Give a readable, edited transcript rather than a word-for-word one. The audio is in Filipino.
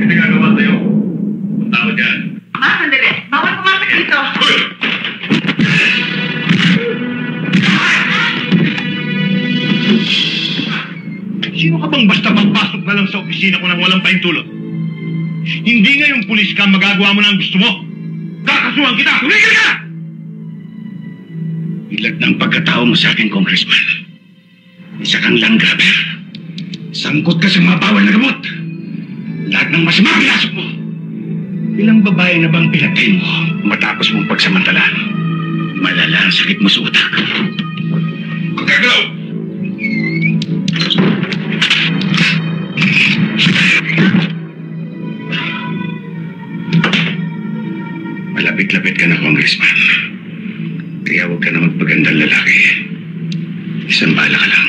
pinagagawa sa'yo. Punta ko dyan. Ma, sandali. Bawal pumasok dito. Sino ka bang basta magpasok na lang sa opisina ko nang walang pahintulot? Hindi nga yung pulis ka magagawa mo na ang gusto mo. Kakasuhan kita! Tumigil ka! Ilag ng pagkatao mo sa akin, Congressman. Isa kang langgaber. Sangkot ka sa mga bawal na gamot. Lahat ng masama pinasok mo. Ilang babae na bang pinatay mo matapos mong pagsamantalaan? Malala ang sakit mo sa utak. Kagagalaw! Malapit-lapit ka na, Congressman. Kaya huwag ka na magpagandang lalaki. Isang bala ka lang.